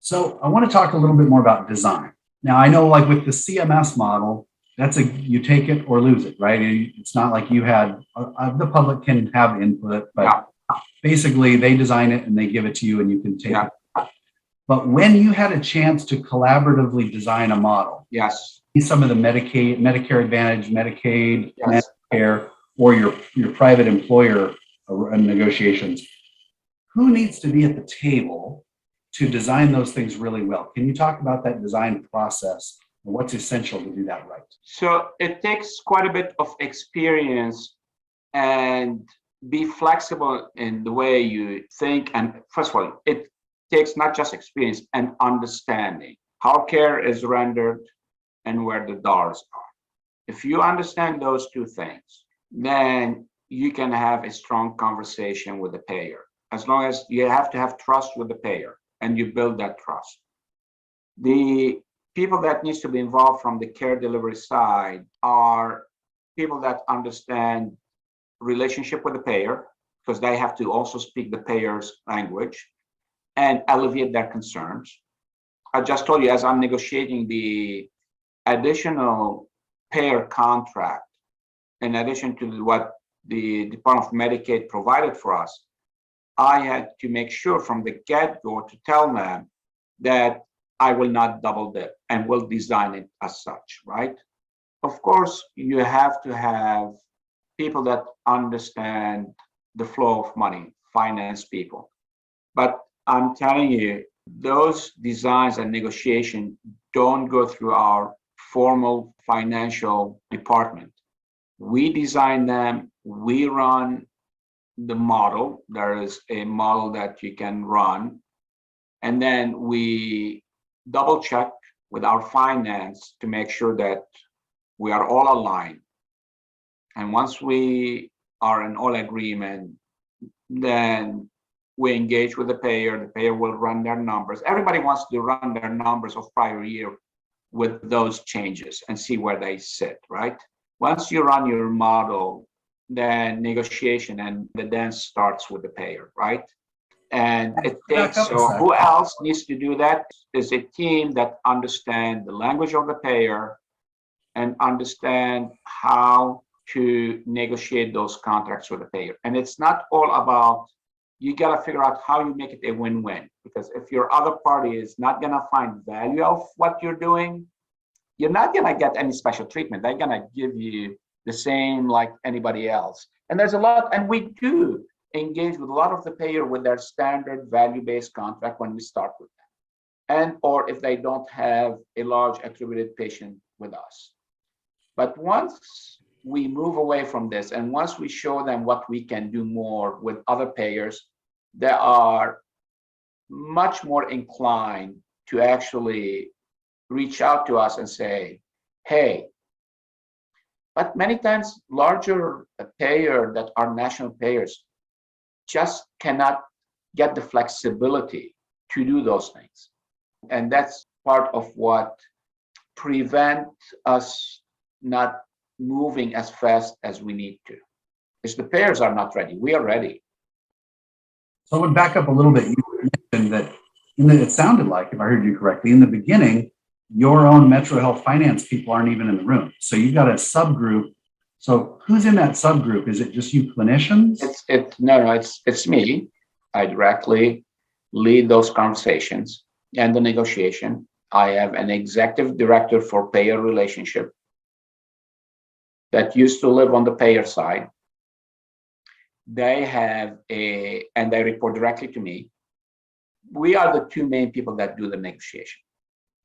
So I want to talk a little bit more about design. Now I know like with the CMS model, that's a you take it or lose it, right? It's not like you had the public can have input, but Yeah, basically they design it and they give it to you and you can take yeah, it. But when you had a chance to collaboratively design a model, yes, some of the Medicaid, Medicare Advantage, Medicaid, yes. Medicare, or your private employer negotiations, who needs to be at the table to design those things really well? Can you talk about that design process and what's essential to do that right? So it takes quite a bit of experience and be flexible in the way you think. And first of all, it takes not just experience and understanding how care is rendered and where the dollars are. If you understand those two things, then you can have a strong conversation with the payer. As long as you have to have trust with the payer and you build that trust. The people that needs to be involved from the care delivery side are people that understand relationship with the payer, because they have to also speak the payer's language and alleviate their concerns. I just told you, as I'm negotiating the additional payer contract, in addition to what the Department of Medicaid provided for us, I had to make sure from the get-go to tell them that I will not double dip and will design it as such, right? Of course, you have to have people that understand the flow of money, finance people. But I'm telling you, those designs and negotiation don't go through our formal financial department. We design them, we run the model. There is a model that you can run, and then we double check with our finance to make sure that we are all aligned. And once we are in all agreement, then we engage with the payer. The payer will run their numbers. Everybody wants to run their numbers of prior year with those changes and see where they sit, right? Once you run your model, then negotiation and the dance starts with the payer, right? And it takes, so who else needs to do that? Is a team that understand the language of the payer and understand how to negotiate those contracts with the payer. And it's not all about, you got to figure out how you make it a win-win, because if your other party is not going to find value of what you're doing, you're not going to get any special treatment. They're going to give you the same like anybody else. And there's a lot, and we do engage with a lot of the payer with their standard value-based contract when we start with them, and or if they don't have a large attributed patient with us. But once we move away from this, and once we show them what we can do more with other payers, they are much more inclined to actually reach out to us and say, hey, but many times larger payer that are national payers just cannot get the flexibility to do those things. And that's part of what prevent us not moving as fast as we need to. Is the payers are not ready. We are ready. So I would back up a little bit. You mentioned that it sounded like, if I heard you correctly, in the beginning, your own Metro Health finance people aren't even in the room. So you've got a subgroup. So who's in that subgroup? Is it just you clinicians? It's me. I directly lead those conversations and the negotiation. I have an executive director for payer relationship that used to live on the payer side. They have and they report directly to me. We are the two main people that do the negotiation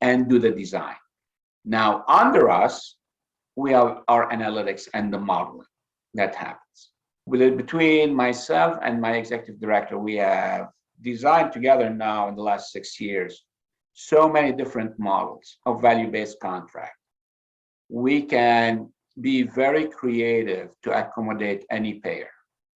and do the design. Now, under us, we have our analytics and the modeling that happens. Between myself and my executive director, we have designed together now in the last 6 years so many different models of value-based contract. We can be very creative to accommodate any payer.